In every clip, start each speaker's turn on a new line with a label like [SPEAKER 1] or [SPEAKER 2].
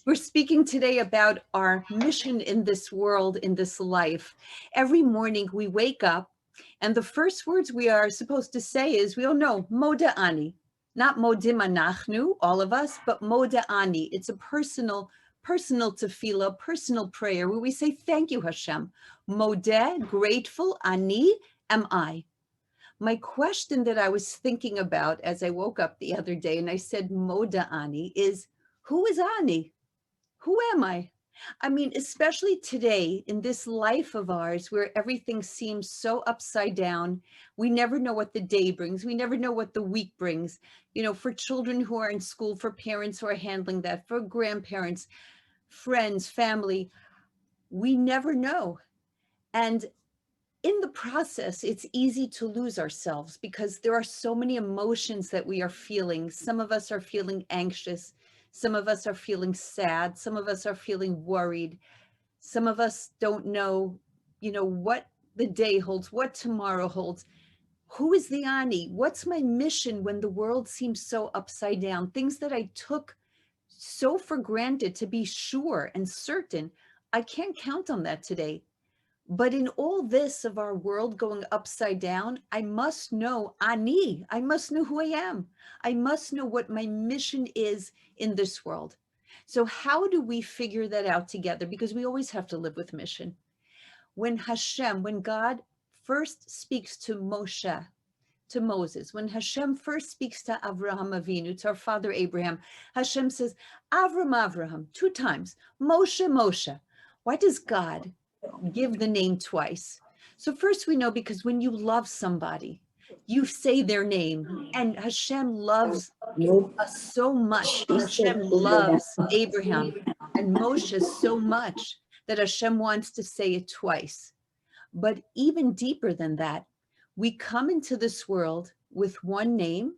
[SPEAKER 1] We're speaking today about our mission in this world, in this life. Every morning we wake up, and the first words we are supposed to say is, we all know, Moda Ani. Not Modim Anachnu, all of us, but Moda Ani. It's a personal tefillah, personal prayer, where we say, thank you, Hashem. Modeh, grateful, Ani, am I. My question that I was thinking about as I woke up the other day, and I said, Moda Ani, is, who is Ani? Who am I? I mean, especially today in this life of ours where everything seems so upside down. We never know what the day brings. We never know what the week brings. You know, for children who are in school, for parents who are handling that, for grandparents, friends, family, we never know. And in the process, it's easy to lose ourselves because there are so many emotions that we are feeling. Some of us are feeling anxious. Some of us are feeling sad. Some of us are feeling worried. Some of us don't know, what the day holds, what tomorrow holds. Who is the Ani? What's my mission when the world seems so upside down? Things that I took so for granted to be sure and certain, I can't count on that today. But in all this of our world going upside down, I must know Ani. I must know who I am. I must know what my mission is in this world. So how do we figure that out together? Because we always have to live with mission. When God first speaks to Moshe, to Moses, when Hashem first speaks to Avraham Avinu, to our father Abraham, Hashem says, Avraham, 2 times, Moshe. Why does God give the name twice? So first we know because when you love somebody, you say their name, and Hashem loves us so much. Hashem loves Abraham and Moshe so much that Hashem wants to say it twice. But even deeper than that, we come into this world with one name,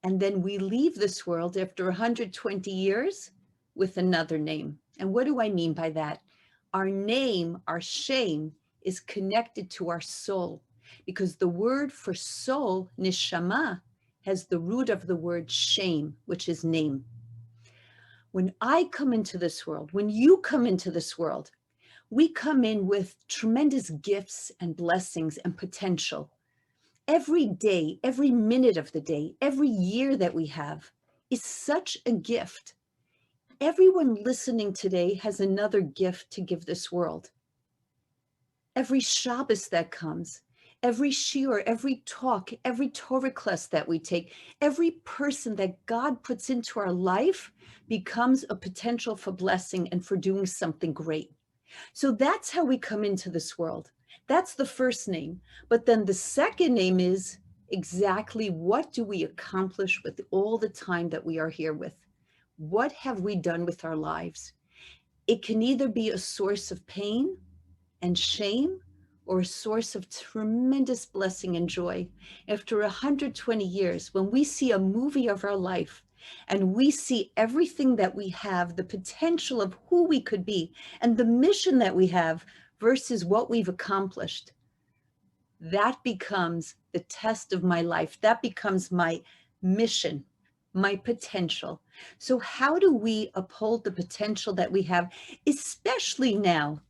[SPEAKER 1] and then we leave this world after 120 years with another name. And what do I mean by that? Our name, our shame, is connected to our soul, because the word for soul, neshama, has the root of the word shame, which is name. When I come into this world, when you come into this world, we come in with tremendous gifts and blessings and potential. Every day, every minute of the day, every year that we have is such a gift. Everyone listening today has another gift to give this world. Every Shabbos that comes, every shiur, every talk, every Torah class that we take, every person that God puts into our life becomes a potential for blessing and for doing something great. So that's how we come into this world. That's the first name. But then the second name is exactly what do we accomplish with all the time that we are here with? What have we done with our lives? It can either be a source of pain and shame or a source of tremendous blessing and joy. After 120 years, when we see a movie of our life and we see everything that we have, the potential of who we could be and the mission that we have versus what we've accomplished, that becomes the test of my life. That becomes my mission, my potential. So how do we uphold the potential that we have, especially now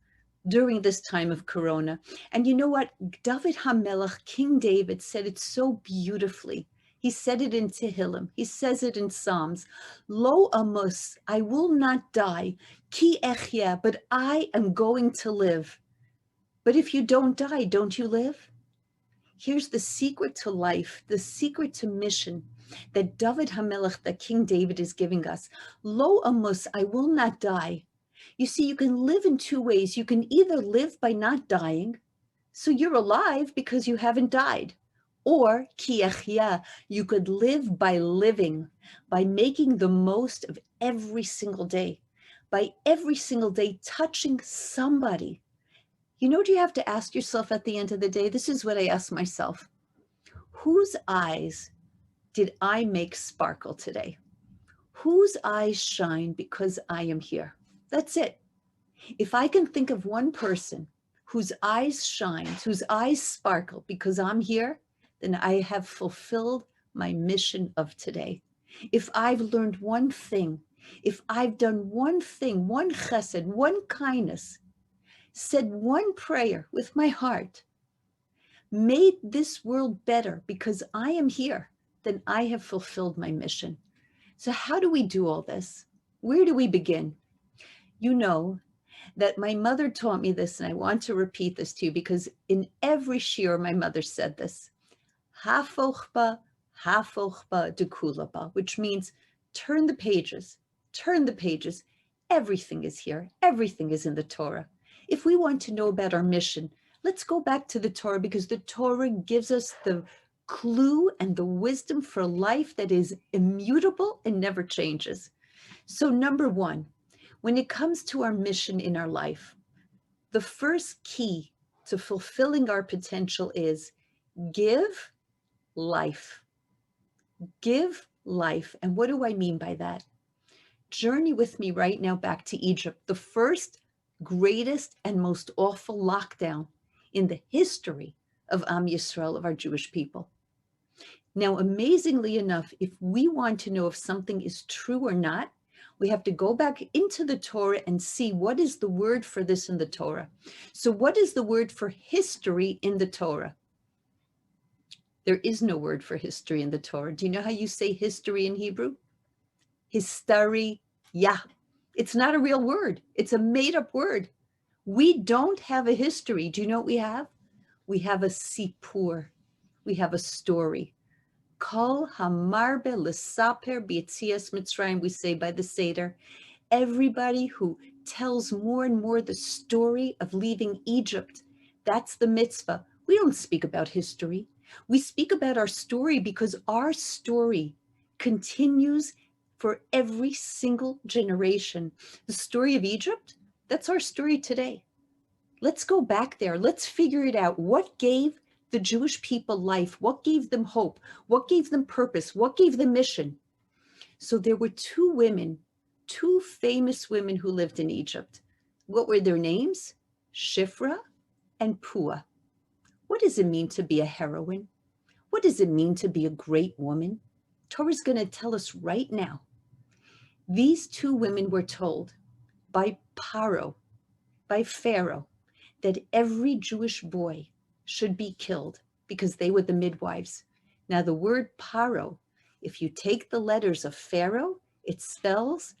[SPEAKER 1] during this time of Corona? And you know what? David HaMelech, King David, said it so beautifully. He said it in Tehillim. He says it in Psalms. Lo amos, I will not die. Ki echya, but I am going to live. But if you don't die, don't you live? Here's the secret to life, the secret to mission that David HaMelech, that King David, is giving us. Lo amos, I will not die. You see, you can live in 2 ways. You can either live by not dying, so you're alive because you haven't died. Or ki echya, you could live by living, by making the most of every single day, by every single day touching somebody. You know what you have to ask yourself at the end of the day? This is what I ask myself. Whose eyes did I make sparkle today? Whose eyes shine because I am here? That's it. If I can think of one person whose eyes shine, whose eyes sparkle because I'm here, then I have fulfilled my mission of today. If I've learned one thing if I've done one thing, one chesed, one kindness, said one prayer with my heart, made this world better because I am here, then I have fulfilled my mission. So how do we do all this? Where do we begin? You know that my mother taught me this, and I want to repeat this to you because in every shiur, my mother said this, hafochba, hafochba dekulaba, which means turn the pages, turn the pages. Everything is here. Everything is in the Torah. If we want to know about our mission, let's go back to the Torah because the Torah gives us the clue and the wisdom for life that is immutable and never changes. So number one, when it comes to our mission in our life, the first key to fulfilling our potential is give life. Give life. And what do I mean by that? Journey with me right now back to Egypt, the first, greatest, and most awful lockdown in the history of Am Yisrael, of our Jewish people. Now, amazingly enough, if we want to know if something is true or not, we have to go back into the Torah and see what is the word for this in the Torah. So what is the word for history in the Torah? There is no word for history in the Torah. Do you know how you say history in Hebrew? History, yeah. It's not a real word. It's a made-up word. We don't have a history. Do you know what we have? We have a sipur. We have a story. Kol hamarbe l'saper b'yetzias Mitzrayim, we say by the Seder. Everybody who tells more and more the story of leaving Egypt, that's the mitzvah. We don't speak about history. We speak about our story because our story continues for every single generation. The story of Egypt, that's our story today. Let's go back there. Let's figure it out. What gave the Jewish people life? What gave them hope? What gave them purpose? What gave them mission? So there were two women, two famous women who lived in Egypt. What were their names? Shifra and Puah. What does it mean to be a heroine? What does it mean to be a great woman? Torah's going to tell us right now. These two women were told by Paro, by Pharaoh, that every Jewish boy should be killed because they were the midwives. Now the word Paro, if you take the letters of Pharaoh, it spells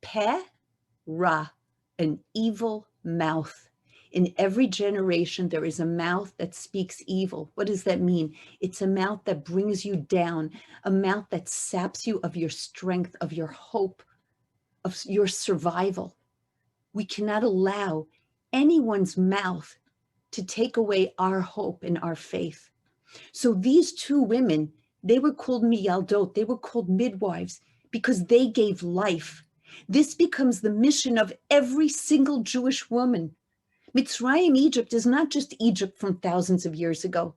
[SPEAKER 1] Pe-ra, an evil mouth. In every generation, there is a mouth that speaks evil. What does that mean? It's a mouth that brings you down, a mouth that saps you of your strength, of your hope, of your survival. We cannot allow anyone's mouth to take away our hope and our faith. So these two women, they were called miyaldot, they were called midwives because they gave life. This becomes the mission of every single Jewish woman. Mitzrayim, Egypt, is not just Egypt from thousands of years ago.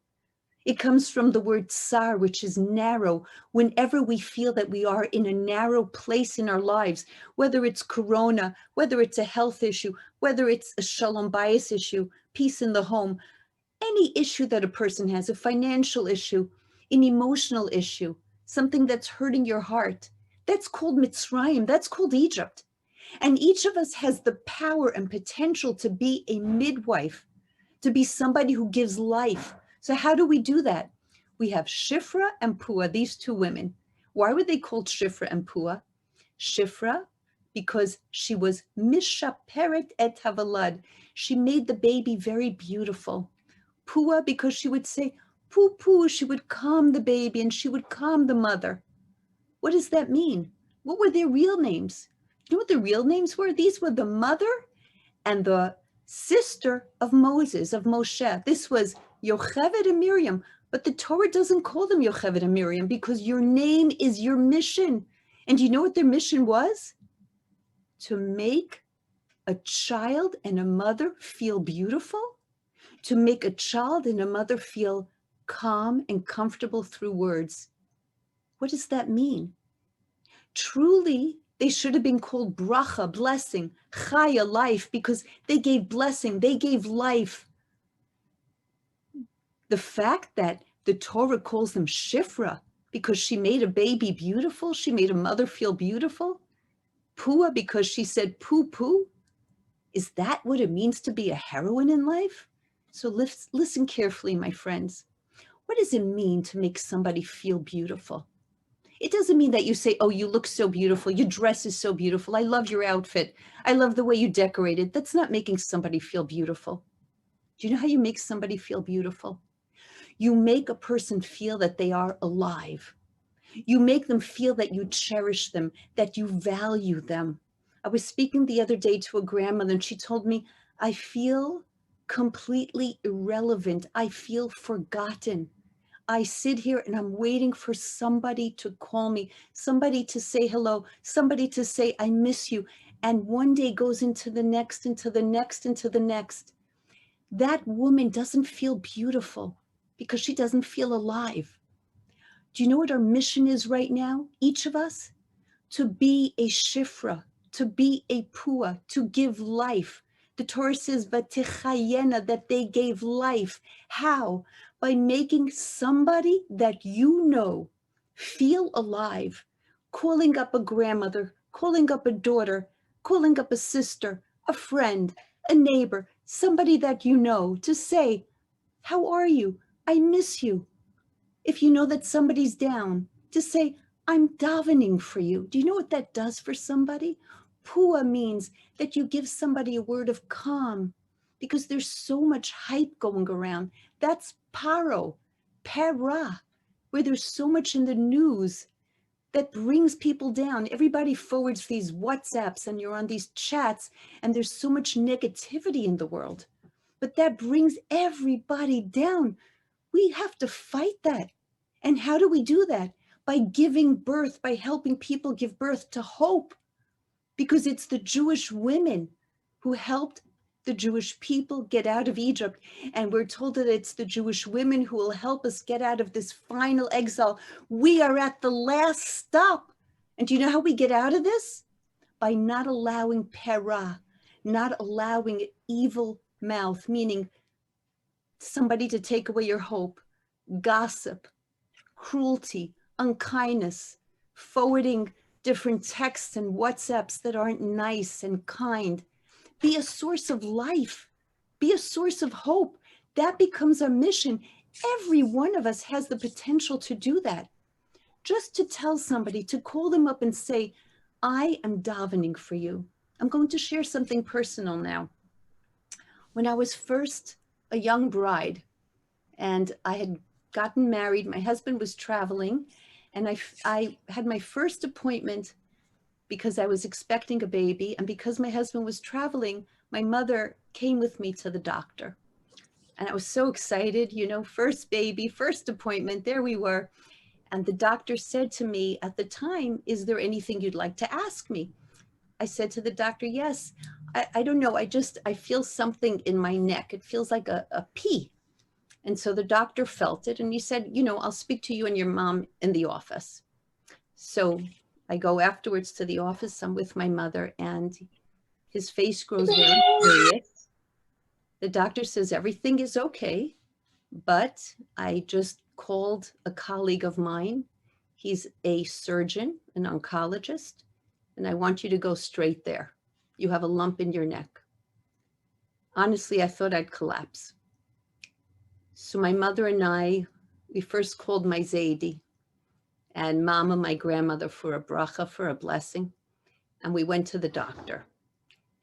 [SPEAKER 1] It comes from the word tsar, which is narrow. Whenever we feel that we are in a narrow place in our lives, whether it's corona, whether it's a health issue, whether it's a shalom bayis issue, peace in the home, any issue that a person has, a financial issue, an emotional issue, something that's hurting your heart, that's called Mitzrayim, that's called Egypt. And each of us has the power and potential to be a midwife, to be somebody who gives life. So how do we do that? We have Shifra and Puah, these two women. Why were they called Shifra and Puah? Shifra, because she was mishaperet et havalad. She made the baby very beautiful. Puah, because she would say, poo poo, she would calm the baby and she would calm the mother. What does that mean? What were their real names? You know what the real names were? These were the mother and the sister of Moses, of Moshe. This was Yocheved and Miriam, but the Torah doesn't call them Yocheved and Miriam because your name is your mission. And you know what their mission was? To make a child and a mother feel beautiful, to make a child and a mother feel calm and comfortable through words. What does that mean? Truly, they should have been called bracha, blessing, chaya, life, because they gave blessing, they gave life. The fact that the Torah calls them Shifra because she made a baby beautiful, she made a mother feel beautiful, Pua because she said poo poo? Is that what it means to be a heroine in life? So listen carefully, my friends. What does it mean to make somebody feel beautiful? It doesn't mean that you say, oh, you look so beautiful. Your dress is so beautiful. I love your outfit. I love the way you decorated. That's not making somebody feel beautiful. Do you know how you make somebody feel beautiful? You make a person feel that they are alive. You make them feel that you cherish them, that you value them. I was speaking the other day to a grandmother and she told me, I feel completely irrelevant. I feel forgotten. I sit here and I'm waiting for somebody to call me, somebody to say hello, somebody to say, I miss you. And one day goes into the next, into the next, into the next. That woman doesn't feel beautiful because she doesn't feel alive. Do you know what our mission is right now, each of us? To be a shifra, to be a pua, to give life. The Torah says, "V'tichayena," that they gave life. How? By making somebody that you know feel alive, calling up a grandmother, calling up a daughter, calling up a sister, a friend, a neighbor, somebody that you know to say, how are you? I miss you. If you know that somebody's down, to say, I'm davening for you. Do you know what that does for somebody? Pua means that you give somebody a word of calm because there's so much hype going around. That's paro, para, where there's so much in the news that brings people down. Everybody forwards these WhatsApps and you're on these chats and there's so much negativity in the world. But that brings everybody down. We have to fight that. And how do we do that? By giving birth, by helping people give birth to hope, because it's the Jewish women who helped the Jewish people get out of Egypt. And we're told that it's the Jewish women who will help us get out of this final exile. We are at the last stop. And do you know how we get out of this? By not allowing pera, not allowing evil mouth, meaning somebody to take away your hope, gossip, cruelty, unkindness, forwarding different texts and WhatsApps that aren't nice and kind. Be a source of life. Be a source of hope. That becomes our mission. Every one of us has the potential to do that. Just to tell somebody, to call them up and say, I am davening for you. I'm going to share something personal now. When I was first a young bride and I had gotten married, my husband was traveling, and I had my first appointment because I was expecting a baby, and because my husband was traveling, my mother came with me to the doctor. And I was so excited, you know, first baby, first appointment, there we were. And the doctor said to me at the time, is there anything you'd like to ask me? I said to the doctor, yes. I don't know, I feel something in my neck. It feels like a pea. And so the doctor felt it and he said, you know, I'll speak to you and your mom in the office. So I go afterwards to the office. I'm with my mother and his face grows very serious. The doctor says everything is okay, but I just called a colleague of mine. He's a surgeon, an oncologist, and I want you to go straight there. You have a lump in your neck. Honestly, I thought I'd collapse. So my mother and I, we first called my Zaidi and Mama, my grandmother, for a bracha, for a blessing. And we went to the doctor.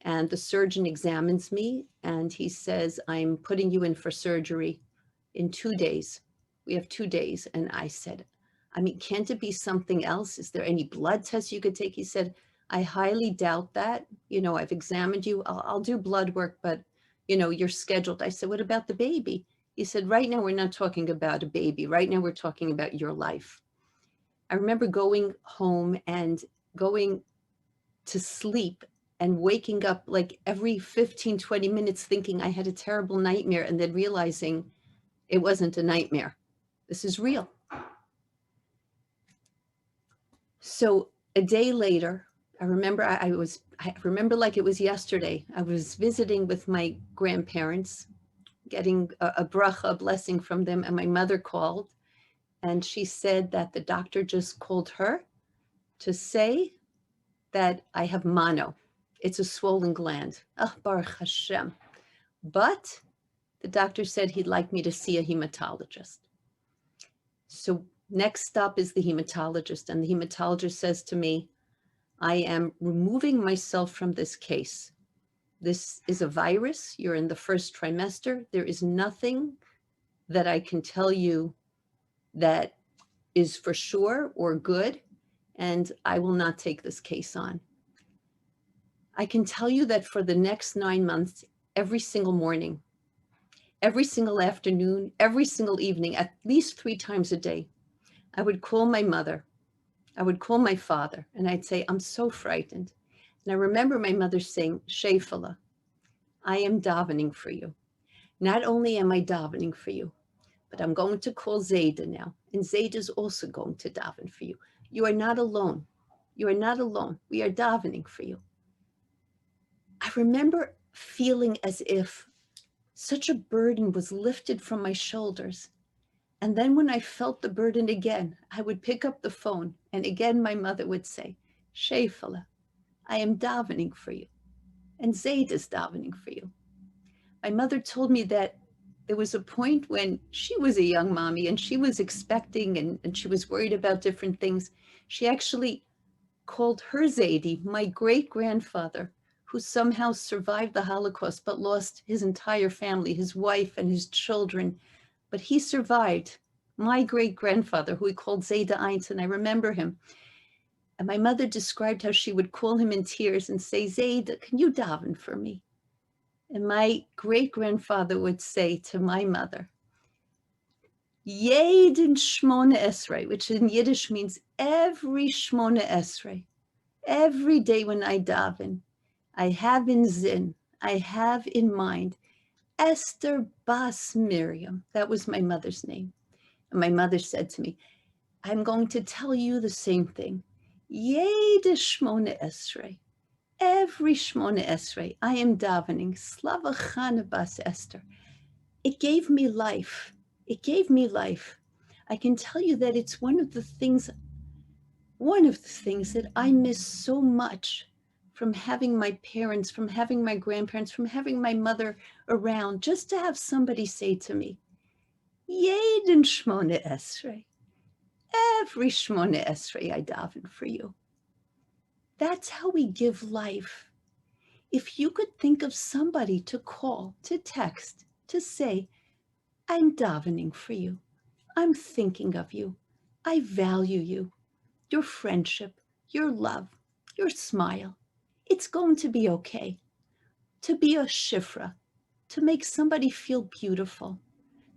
[SPEAKER 1] And the surgeon examines me and he says, I'm putting you in for surgery in 2 days. We have 2 days. And I said, I mean, can't it be something else? Is there any blood tests you could take? He said, I highly doubt that. You know, I've examined you. I'll do blood work, but, you know, you're scheduled. I said, what about the baby? He said, right now, we're not talking about a baby. Right now, we're talking about your life. I remember going home and going to sleep and waking up like every 15, 20 minutes thinking I had a terrible nightmare and then realizing it wasn't a nightmare. This is real. So a day later, I remember I remember like it was yesterday. I was visiting with my grandparents, getting a bracha, a blessing from them, and my mother called and she said that the doctor just called her to say that I have mono. It's a swollen gland. Oh, Baruch Hashem. But the doctor said he'd like me to see a hematologist. So next stop is the hematologist, and the hematologist says to me, I am removing myself from this case. This is a virus. You're in the first trimester. There is nothing that I can tell you that is for sure or good, and I will not take this case on. I can tell you that for the next 9 months, every single morning, every single afternoon, every single evening, at least 3 times a day, I would call my mother. I would call my father, and I'd say, I'm so frightened. And I remember my mother saying, Shefala, I am davening for you. Not only am I davening for you, but I'm going to call Zayda now. And Zayda is also going to daven for you. You are not alone. You are not alone. We are davening for you. I remember feeling as if such a burden was lifted from my shoulders. And then when I felt the burden again, I would pick up the phone. And again, my mother would say, Shefala, I am davening for you. And Zayd is davening for you. My mother told me that there was a point when she was a young mommy and she was expecting and she was worried about different things. She actually called her Zaydi, my great-grandfather, who somehow survived the Holocaust but lost his entire family, his wife and his children. But he survived. My great-grandfather, who we called Zayda Einstein, I remember him. And my mother described how she would call him in tears and say, Zayda, can you daven for me? And my great-grandfather would say to my mother, Jeden Shmona Esrei, which in Yiddish means every Shmona Esrei, every day when I daven, I have in zin, I have in mind, Esther Bas Miriam. That was my mother's name. And my mother said to me, I'm going to tell you the same thing. Jede Shmona Esrei, every Shmona Esrei, I am davening, Slava Chana Bas Esther. It gave me life. It gave me life. I can tell you that it's one of the things that I miss so much from having my parents, from having my grandparents, from having my mother around, just to have somebody say to me, Jeden Shmona Esrei, every Shmona Esrei I daven for you. That's how we give life. If you could think of somebody to call, to text, to say, I'm davening for you. I'm thinking of you. I value you, your friendship, your love, your smile. It's going to be okay. To be a shifra, to make somebody feel beautiful,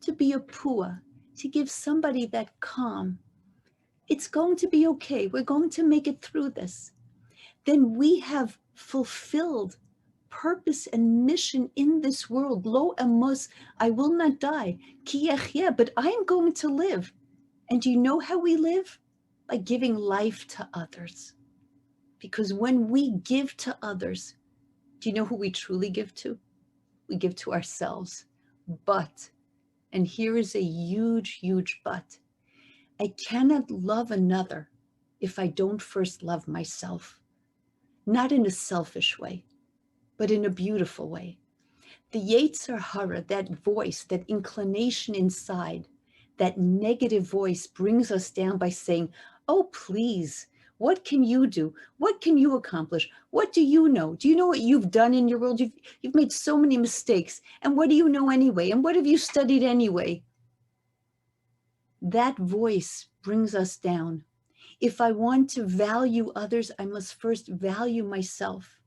[SPEAKER 1] to be a pua, to give somebody that calm. It's going to be okay. We're going to make it through this. Then we have fulfilled purpose and mission in this world. Lo amos, I will not die. Ki echye, but I am going to live. And do you know how we live? By giving life to others. Because when we give to others, do you know who we truly give to? We give to ourselves. But, and here is a huge, huge but, I cannot love another if I don't first love myself. Not in a selfish way, but in a beautiful way. The Yetzer Hara, that voice, that inclination inside, that negative voice brings us down by saying, oh, please, what can you do? What can you accomplish? What do you know? Do you know what you've done in your world? You've made so many mistakes. And what do you know anyway? And what have you studied anyway? That voice brings us down. If I want to value others, I must first value myself.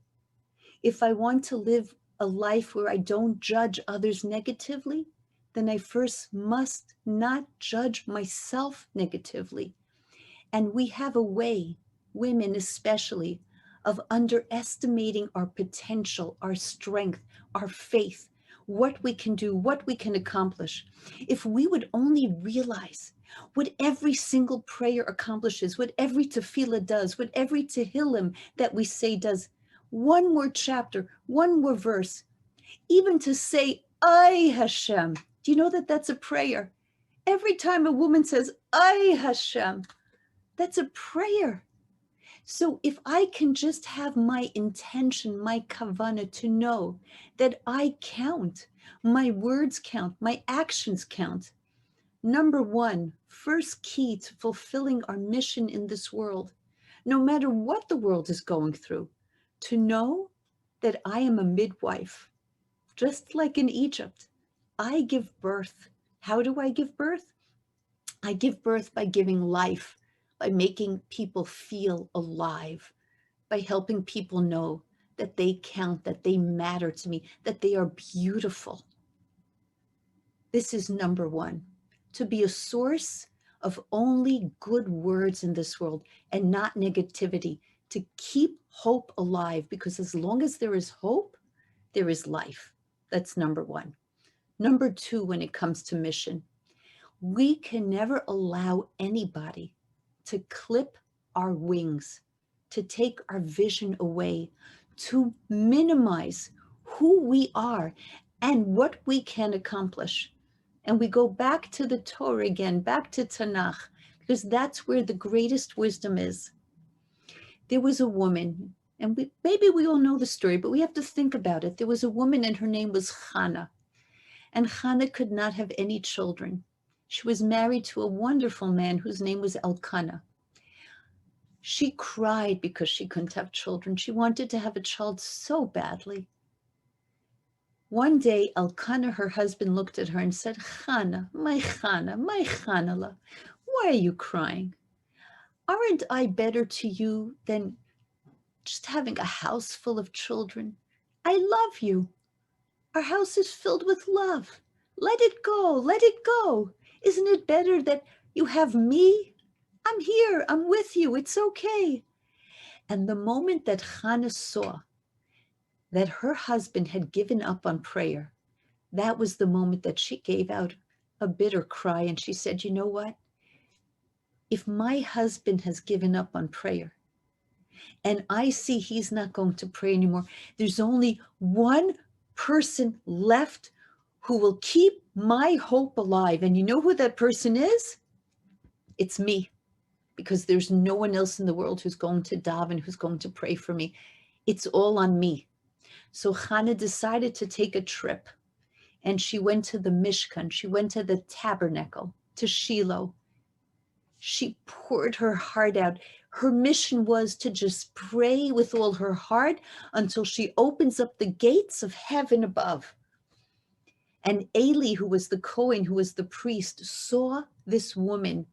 [SPEAKER 1] If I want to live a life where I don't judge others negatively, then I first must not judge myself negatively. And we have a way, women especially, of underestimating our potential, our strength, our faith, what we can do, what we can accomplish. If we would only realize what every single prayer accomplishes, what every tefillah does, what every tehillim that we say does, one more chapter, one more verse, even to say, Ay Hashem. Do you know that that's a prayer? Every time a woman says, Ay Hashem, that's a prayer. So if I can just have my intention, my kavana to know that I count, my words count, my actions count. Number one, first key to fulfilling our mission in this world, no matter what the world is going through, to know that I am a midwife, just like in Egypt. I give birth. How do I give birth? I give birth by giving life, by making people feel alive, by helping people know that they count, that they matter to me, that they are beautiful. This is number one, to be a source of only good words in this world and not negativity, to keep hope alive, because as long as there is hope, there is life. That's number one. Number two, when it comes to mission, we can never allow anybody to clip our wings, to take our vision away, to minimize who we are and what we can accomplish. And we go back to the Torah again, back to Tanakh, because that's where the greatest wisdom is. There was a woman, and maybe we all know the story, but we have to think about it. There was a woman and her name was Hannah. And Hannah could not have any children. She was married to a wonderful man whose name was Elkanah. She cried because she couldn't have children. She wanted to have a child so badly. One day, Elkanah, her husband, looked at her and said, Hannah, my Hannah, why are you crying? Aren't I better to you than just having a house full of children? I love you. Our house is filled with love. Let it go, let it go. Isn't it better that you have me? I'm here, I'm with you, it's okay. And the moment that Hannah saw that her husband had given up on prayer, that was the moment that she gave out a bitter cry and she said, you know what? If my husband has given up on prayer and I see he's not going to pray anymore, there's only one person left who will keep my hope alive. And you know who that person is? It's me, because there's no one else in the world who's going to daven, who's going to pray for me. It's all on me. So Hannah decided to take a trip, and she went to the Mishkan. She went to the tabernacle, to Shiloh. She poured her heart out. Her mission was to just pray with all her heart until she opens up the gates of heaven above. And Eli, who was the Kohen, who was the priest, saw this woman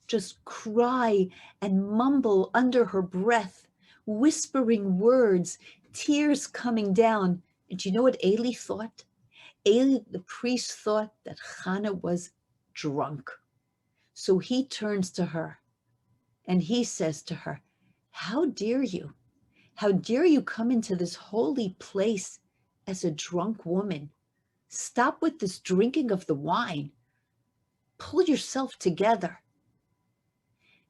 [SPEAKER 1] just cry and mumble under her breath, whispering words, tears coming down. And do you know what Eli thought? Eli, the priest, thought that Hannah was drunk. So he turns to her and he says to her, how dare you? How dare you come into this holy place as a drunk woman? Stop with this drinking of the wine. Pull yourself together.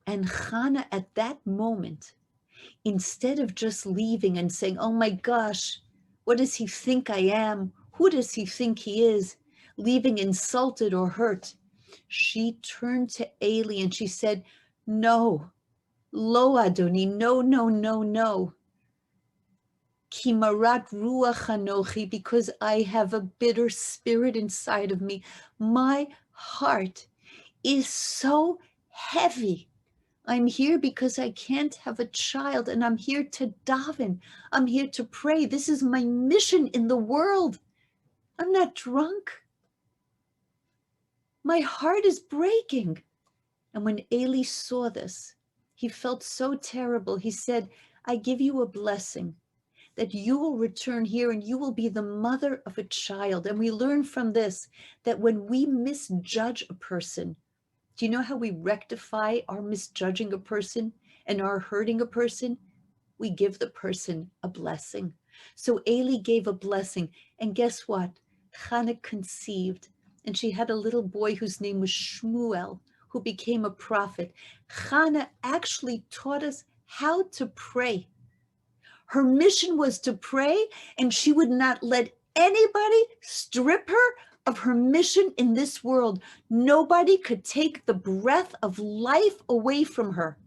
[SPEAKER 1] And Hannah, at that moment, instead of just leaving and saying, oh my gosh, what does he think I am? Who does he think he is? Leaving insulted or hurt, she turned to Eli and she said, no, lo Adoni, no, no, no, no. Ki marat ruach anochi, because I have a bitter spirit inside of me. My heart is so heavy. I'm here because I can't have a child, and I'm here to daven. I'm here to pray. This is my mission in the world. I'm not drunk. My heart is breaking. And when Eli saw this, he felt so terrible. He said, I give you a blessing that you will return here and you will be the mother of a child. And we learn from this that when we misjudge a person, do you know how we rectify our misjudging a person and our hurting a person? We give the person a blessing. So Eli gave a blessing. And guess what? Hannah conceived, and she had a little boy whose name was Shmuel, who became a prophet. Hannah actually taught us how to pray. Her mission was to pray, and she would not let anybody strip her of her mission in this world. Nobody could take the breath of life away from her.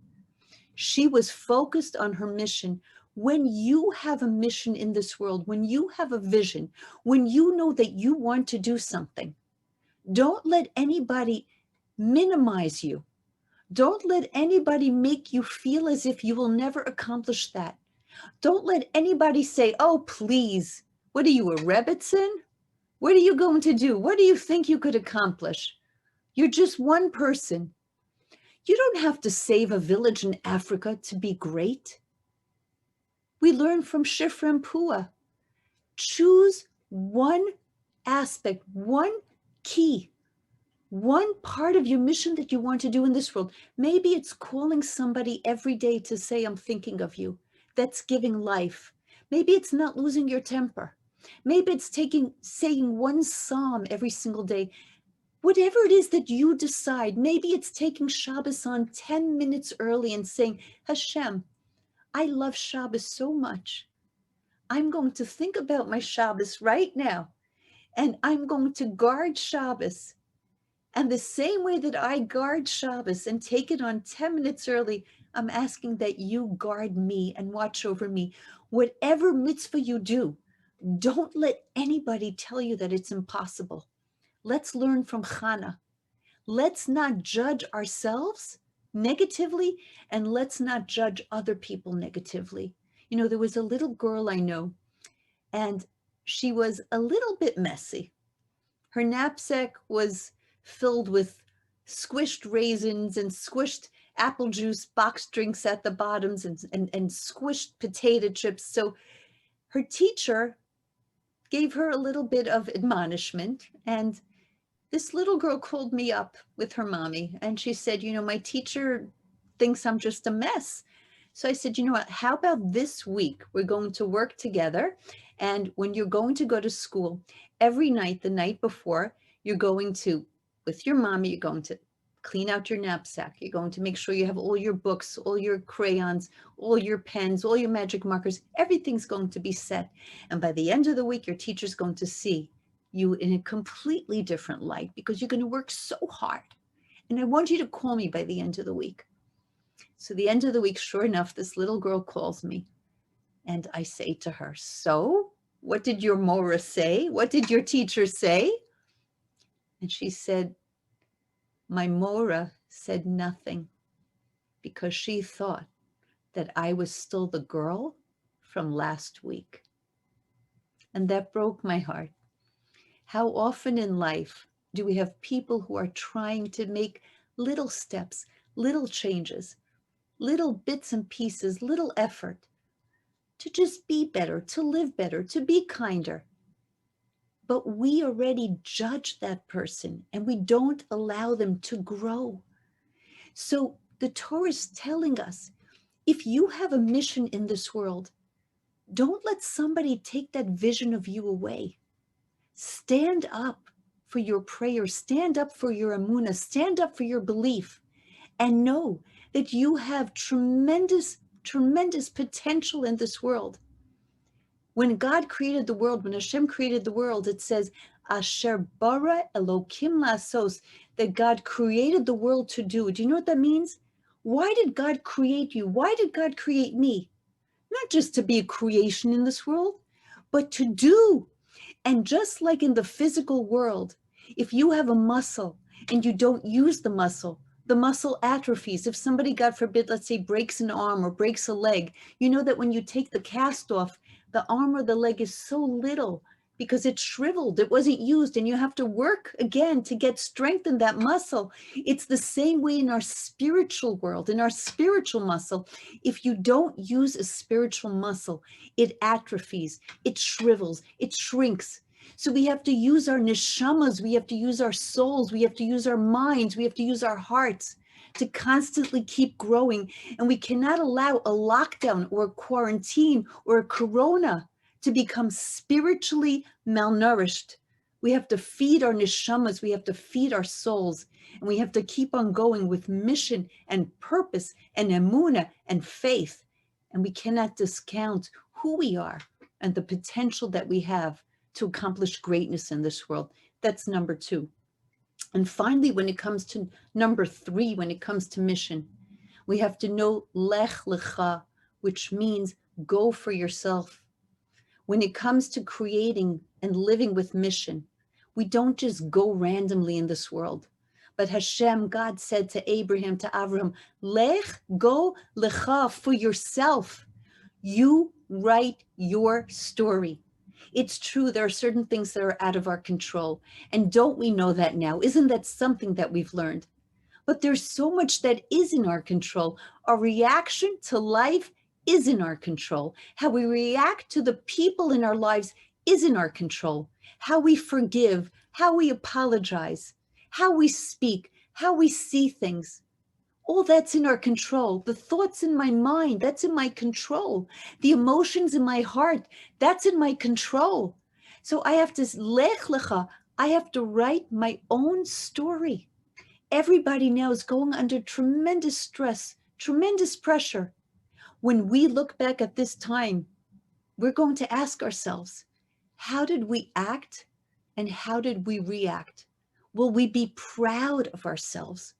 [SPEAKER 1] She was focused on her mission. When you have a mission in this world, when you have a vision, when you know that you want to do something, don't let anybody minimize you. Don't let anybody make you feel as if you will never accomplish that. Don't let anybody say, oh, please, what are you, a Rebbitzin? What are you going to do? What do you think you could accomplish? You're just one person. You don't have to save a village in Africa to be great. We learn from Shifra and Pua. Choose one aspect, one key, one part of your mission that you want to do in this world. Maybe it's calling somebody every day to say, I'm thinking of you. That's giving life. Maybe it's not losing your temper. Maybe it's saying one psalm every single day. Whatever it is that you decide, maybe it's taking Shabbos on 10 minutes early and saying, Hashem, I love Shabbos so much. I'm going to think about my Shabbos right now, and I'm going to guard Shabbos. And the same way that I guard Shabbos and take it on 10 minutes early, I'm asking that you guard me and watch over me. Whatever mitzvah you do, don't let anybody tell you that it's impossible. Let's learn from Chana. Let's not judge ourselves negatively, and let's not judge other people negatively. You know, there was a little girl I know, and she was a little bit messy. Her knapsack was filled with squished raisins and squished apple juice box drinks at the bottoms and squished potato chips. So her teacher gave her a little bit of admonishment, and this little girl called me up with her mommy, and she said, you know, my teacher thinks I'm just a mess. So I said, you know what, how about this week we're going to work together, and when you're going to go to school, every night, the night before, you're going to, with your mommy, you're going to clean out your knapsack. You're going to make sure you have all your books, all your crayons, all your pens, all your magic markers. Everything's going to be set. And by the end of the week, your teacher's going to see you in a completely different light because you're going to work so hard. And I want you to call me by the end of the week. So the end of the week, sure enough, this little girl calls me, and I say to her, so what did your Mora say? What did your teacher say? And she said, my Mora said nothing because she thought that I was still the girl from last week. And that broke my heart. How often in life do we have people who are trying to make little steps, little changes, little bits and pieces, little effort to just be better, to live better, to be kinder. But we already judge that person and we don't allow them to grow. So the Torah is telling us, if you have a mission in this world, don't let somebody take that vision of you away. Stand up for your prayer, stand up for your emunah, stand up for your belief, and know that you have tremendous, tremendous potential in this world. When God created the world, when Hashem created the world, it says, Asher bara Elokim lasos, that God created the world to do. Do you know what that means? Why did God create you? Why did God create me? Not just to be a creation in this world, but to do. And just like in the physical world, if you have a muscle and you don't use the muscle atrophies. If somebody, God forbid, let's say breaks an arm or breaks a leg, you know that when you take the cast off, the arm or the leg is so little because it's shriveled, it wasn't used, and you have to work again to get strength in that muscle. It's the same way in our spiritual world, in our spiritual muscle. If you don't use a spiritual muscle, it atrophies, it shrivels, it shrinks. So we have to use our neshamas, we have to use our souls, we have to use our minds, we have to use our hearts to constantly keep growing. And we cannot allow a lockdown or a quarantine or a corona to become spiritually malnourished. We have to feed our neshamas, we have to feed our souls, and we have to keep on going with mission and purpose and emunah and faith. And we cannot discount who we are and the potential that we have to accomplish greatness in this world. That's number 2. And finally, when it comes to number 3, when it comes to mission, We have to know lech lecha, which means go for yourself. When it comes to creating and living with mission, we don't just go randomly in this world. But Hashem, God said to Abraham, to Avraham, lech, go lecha, for yourself. You write your story. It's true, there are certain things that are out of our control. And don't we know that now? Isn't that something that we've learned? But there's so much that is in our control. Our reaction to life is in our control. How we react to the people in our lives is in our control. How we forgive, how we apologize, how we speak, how we see things. All that's in our control. The thoughts in my mind, that's in my control. The emotions in my heart, that's in my control. So I have to lech lecha, I have to write my own story. Everybody now is going under tremendous stress, tremendous pressure. When we look back at this time, we're going to ask ourselves, how did we act and how did we react? Will we be proud of ourselves?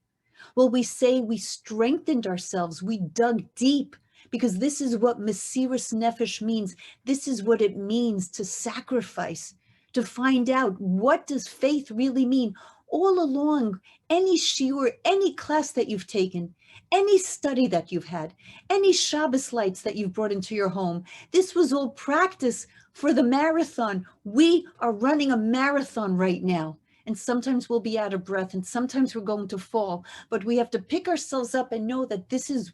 [SPEAKER 1] Will we say we strengthened ourselves, we dug deep? Because this is what Mesiras Nefesh means. This is what it means to sacrifice, to find out what does faith really mean. All along, any shiur, any class that you've taken, any study that you've had, any Shabbos lights that you've brought into your home, this was all practice for the marathon. We are running a marathon right now. And sometimes we'll be out of breath and sometimes we're going to fall, but we have to pick ourselves up and know that this is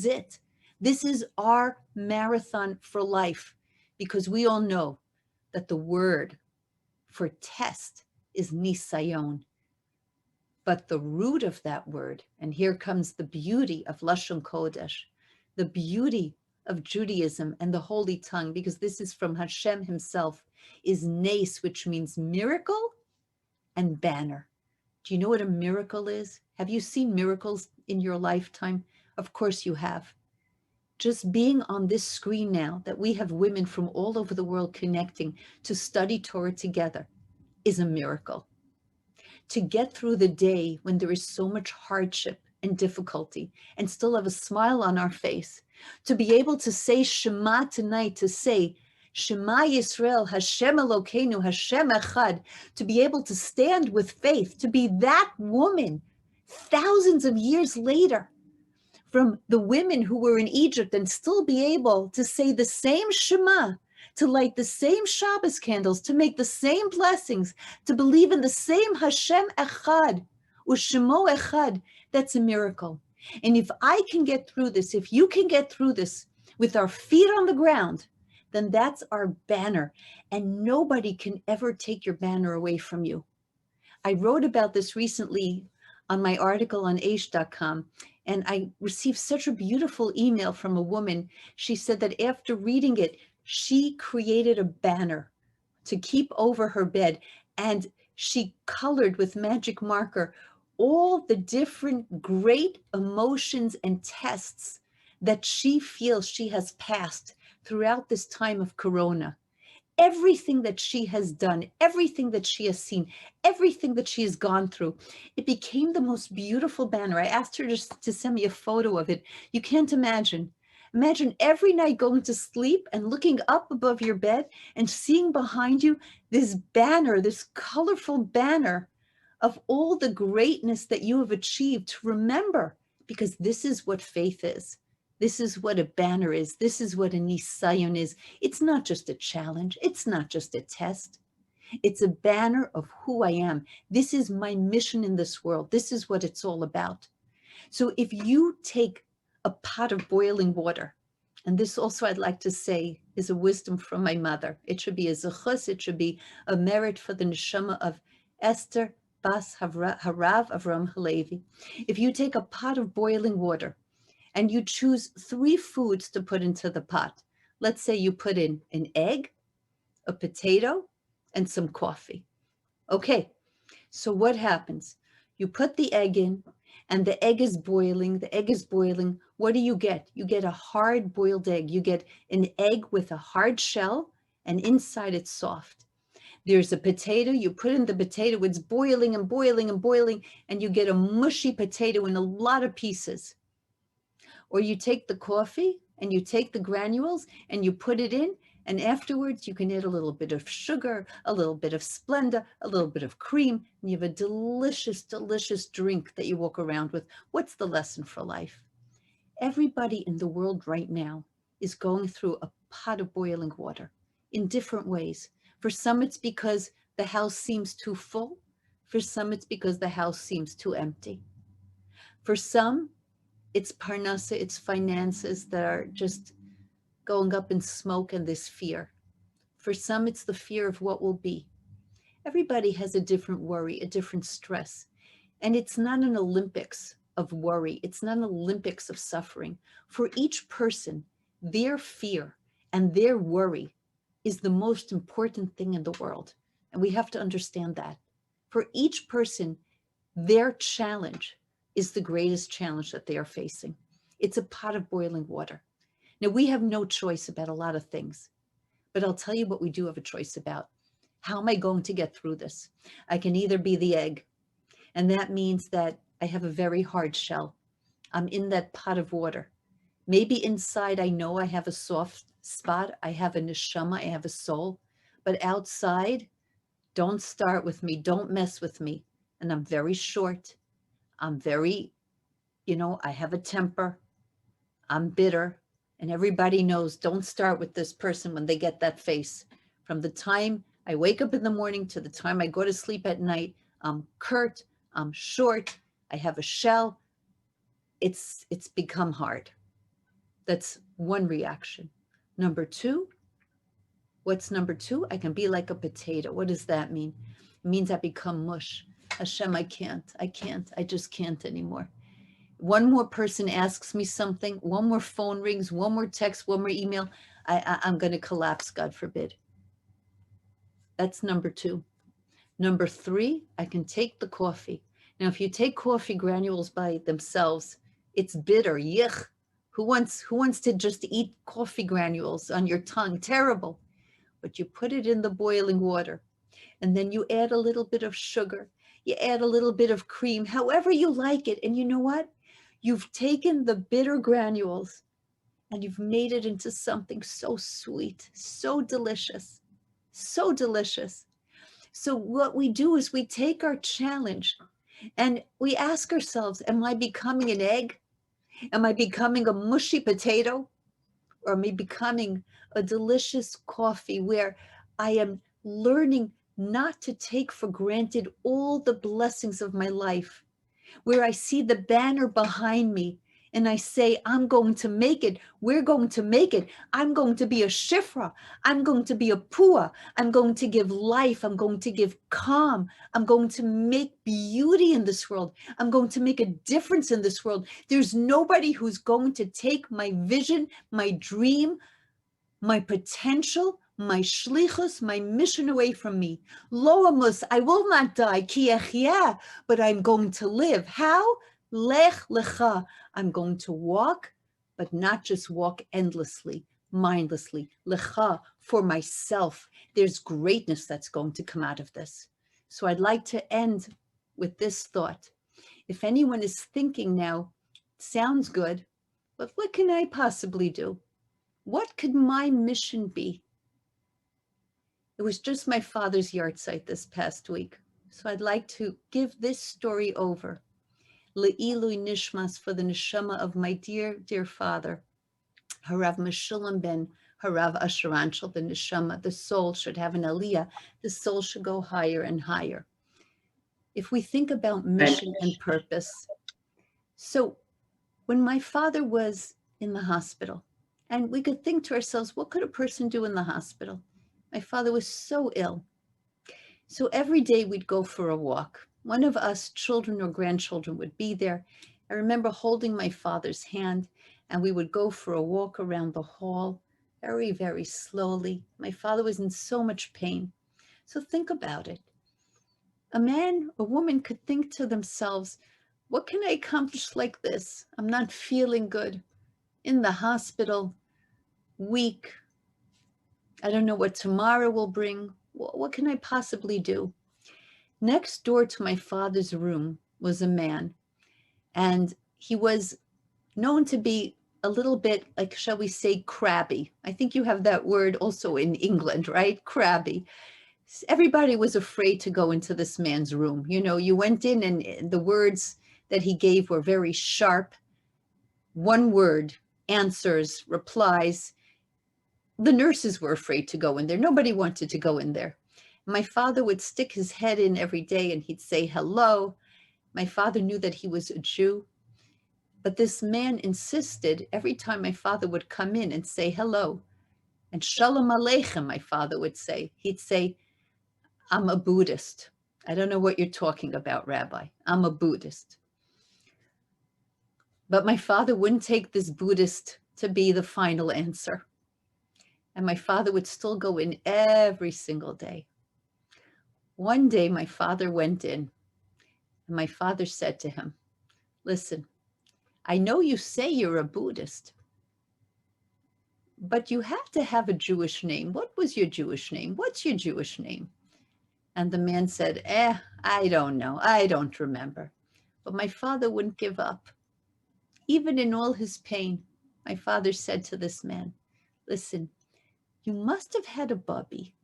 [SPEAKER 1] it. This is our marathon for life, because we all know that the word for test is nisayon. But the root of that word, and here comes the beauty of Lashon Kodesh, the beauty of Judaism and the Holy Tongue, because this is from Hashem himself, is nes, which means miracle and banner. Do you know what a miracle is? Have you seen miracles in your lifetime? Of course you have. Just being on this screen now, that we have women from all over the world connecting to study Torah together, is a miracle. To get through the day when there is so much hardship and difficulty and still have a smile on our face, to be able to say Shema tonight, to say Shema Yisrael, Hashem Elokeinu, Hashem Echad, to be able to stand with faith, to be that woman thousands of years later from the women who were in Egypt and still be able to say the same Shema, to light the same Shabbos candles, to make the same blessings, to believe in the same Hashem Echad, Ushemo Echad, that's a miracle. And if I can get through this, if you can get through this with our feet on the ground, then that's our banner. And nobody can ever take your banner away from you. I wrote about this recently on my article on aish.com, and I received such a beautiful email from a woman. She said that after reading it, she created a banner to keep over her bed, and she colored with magic marker all the different great emotions and tests that she feels she has passed throughout this time of Corona. Everything that she has done, everything that she has seen, everything that she has gone through, it became the most beautiful banner. I asked her just to send me a photo of it. You can't imagine. Imagine every night going to sleep and looking up above your bed and seeing behind you this banner, this colorful banner of all the greatness that you have achieved, to remember, because this is what faith is. This is what a banner is. This is what a nisayon is. It's not just a challenge. It's not just a test. It's a banner of who I am. This is my mission in this world. This is what it's all about. So if you take a pot of boiling water, and this also I'd like to say is a wisdom from my mother. It should be a zechus. It should be a merit for the neshama of Esther Bas Harav Avram Halevi. If you take a pot of boiling water, and you choose 3 foods to put into the pot. Let's say you put in an egg, a potato, and some coffee. Okay, so what happens? You put the egg in, and the egg is boiling. The egg is boiling. What do you get? You get a hard boiled egg. You get an egg with a hard shell, and inside it's soft. There's a potato. You put in the potato. It's boiling and boiling and boiling, and you get a mushy potato in a lot of pieces. Or you take the coffee and you take the granules and you put it in, and afterwards you can add a little bit of sugar, a little bit of Splenda, a little bit of cream, and you have a delicious, delicious drink that you walk around with. What's the lesson for life? Everybody in the world right now is going through a pot of boiling water in different ways. For some, it's because the house seems too full. For some, it's because the house seems too empty. For some, it's parnasa, it's finances that are just going up in smoke and this fear. For some, it's the fear of what will be. Everybody has a different worry, a different stress. And it's not an Olympics of worry. It's not an Olympics of suffering. For each person, their fear and their worry is the most important thing in the world. And we have to understand that. For each person, their challenge is the greatest challenge that they are facing. It's a pot of boiling water. Now, we have no choice about a lot of things, but I'll tell you what we do have a choice about. How am I going to get through this? I can either be the egg, and that means that I have a very hard shell. I'm in that pot of water. Maybe inside I know I have a soft spot, I have a neshama, I have a soul, but outside, don't start with me, don't mess with me. And I'm very short. I'm very, I have a temper. I'm bitter. And everybody knows, don't start with this person when they get that face. From the time I wake up in the morning to the time I go to sleep at night, I'm curt, I'm short, I have a shell. It's become hard. That's one reaction. Number two, what's number two? I can be like a potato. What does that mean? It means I become mush. Hashem, I just can't anymore. One more person asks me something, one more phone rings, one more text, one more email, I'm going to collapse, God forbid. That's number two. Number three, I can take the coffee. Now, if you take coffee granules by themselves, it's bitter, yuck. Who wants to just eat coffee granules on your tongue? Terrible. But you put it in the boiling water, and then you add a little bit of sugar. You add a little bit of cream, however you like it. And you know what? You've taken the bitter granules and you've made it into something so sweet, so delicious, so delicious. So what we do is we take our challenge and we ask ourselves, am I becoming an egg? Am I becoming a mushy potato? Or am I becoming a delicious coffee where I am learning not to take for granted all the blessings of my life, where I see the banner behind me and I say, I'm going to make it. We're going to make it. I'm going to be a shifra. I'm going to be a pua. I'm going to give life. I'm going to give calm. I'm going to make beauty in this world. I'm going to make a difference in this world. There's nobody who's going to take my vision, my dream, my potential, my shlichus, my mission away from me. Lo amus, I will not die, ki echya, but I'm going to live. How? Lech lecha. I'm going to walk, but not just walk endlessly, mindlessly. Lecha, for myself. There's greatness that's going to come out of this. So I'd like to end with this thought. If anyone is thinking now, sounds good, but what can I possibly do? What could my mission be? It was just my father's yahrzeit this past week. So I'd like to give this story over. Le'ilui nishmas, for the neshama of my dear, dear father. Harav Meshulam ben Harav Asheranshel, the neshama, the soul should have an aliyah. The soul should go higher and higher. If we think about mission and purpose. So when my father was in the hospital, and we could think to ourselves, what could a person do in the hospital? My father was so ill. So every day we'd go for a walk. One of us, children or grandchildren, would be there. I remember holding my father's hand, and we would go for a walk around the hall, very, very slowly. My father was in so much pain. So think about it. A man, a woman could think to themselves, what can I accomplish like this? I'm not feeling good. In the hospital, weak. I don't know what tomorrow will bring. What can I possibly do? Next door to my father's room was a man, and he was known to be a little bit, like, shall we say, crabby. I think you have that word also in England, right? Crabby. Everybody was afraid to go into this man's room. You know, you went in and the words that he gave were very sharp. One word, answers, replies. The nurses were afraid to go in there. Nobody wanted to go in there. My father would stick his head in every day and he'd say hello. My father knew that he was a Jew, but this man insisted every time my father would come in and say hello, and Shalom Aleichem, my father would say, he'd say, I'm a Buddhist. I don't know what you're talking about, Rabbi. I'm a Buddhist. But my father wouldn't take this Buddhist to be the final answer. And my father would still go in every single day. One day, my father went in, and my father said to him, listen, I know you say you're a Buddhist, but you have to have a Jewish name. What was your Jewish name? What's your Jewish name? And the man said, I don't know. I don't remember. But my father wouldn't give up. Even in all his pain, my father said to this man, listen, you must have had a bubby.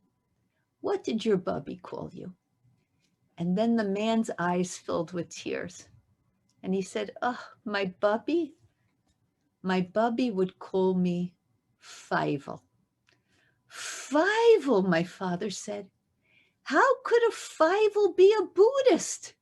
[SPEAKER 1] What did your bubby call you? And then the man's eyes filled with tears. And he said, oh, my bubby would call me Feivel. Feivel, my father said. How could a Feivel be a Buddhist?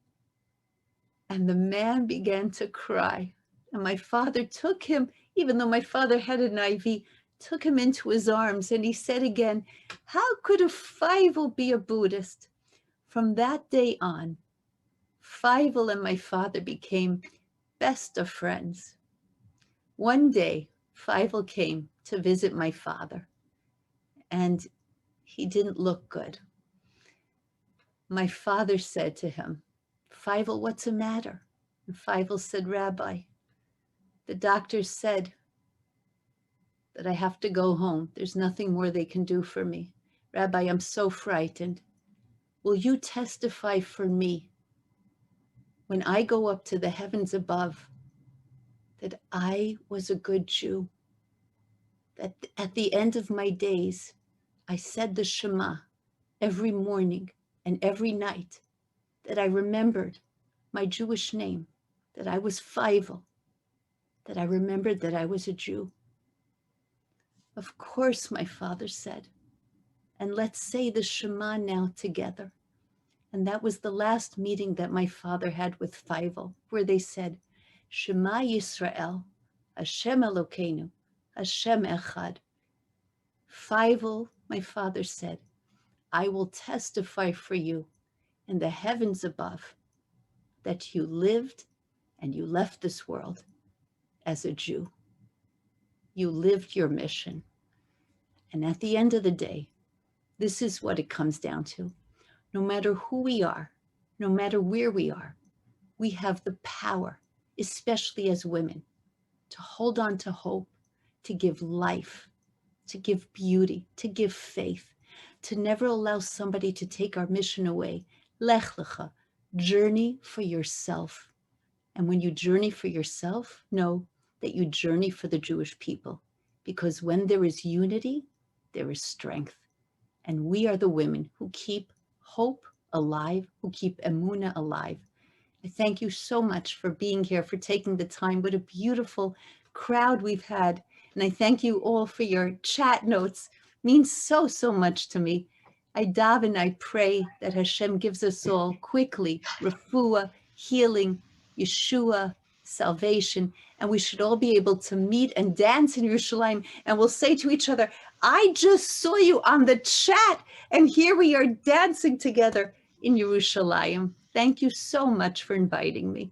[SPEAKER 1] And the man began to cry. And my father took him, even though my father had an IV, took him into his arms. And he said again, how could a Feivel be a Buddhist? From that day on, Feivel and my father became best of friends. One day, Feivel came to visit my father, and he didn't look good. My father said to him, Feivel, what's the matter? And Feivel said, Rabbi, the doctor said that I have to go home. There's nothing more they can do for me. Rabbi, I'm so frightened. Will you testify for me when I go up to the heavens above that I was a good Jew? That at the end of my days, I said the Shema every morning and every night, that I remembered my Jewish name, that I was Feivel, that I remembered that I was a Jew. Of course, my father said, and let's say the Shema now together. And that was the last meeting that my father had with Feivel, where they said, Shema Yisrael, Hashem Elokeinu, Hashem Echad. Feivel, my father said, I will testify for you in the heavens above that you lived and you left this world as a Jew. You lived your mission. And at the end of the day, this is what it comes down to. No matter who we are, no matter where we are, we have the power, especially as women, to hold on to hope, to give life, to give beauty, to give faith, to never allow somebody to take our mission away. Lech lecha, journey for yourself. And when you journey for yourself, know that you journey for the Jewish people. Because when there is unity, there is strength. And we are the women who keep hope alive, who keep emunah alive. I thank you so much for being here, for taking the time. What a beautiful crowd we've had. And I thank you all for your chat notes. It means so, so much to me. I daven, I pray that Hashem gives us all quickly refuah, healing, Yeshua, salvation, and we should all be able to meet and dance in Yerushalayim, and we'll say to each other, I just saw you on the chat, and here we are dancing together in Yerushalayim. Thank you so much for inviting me.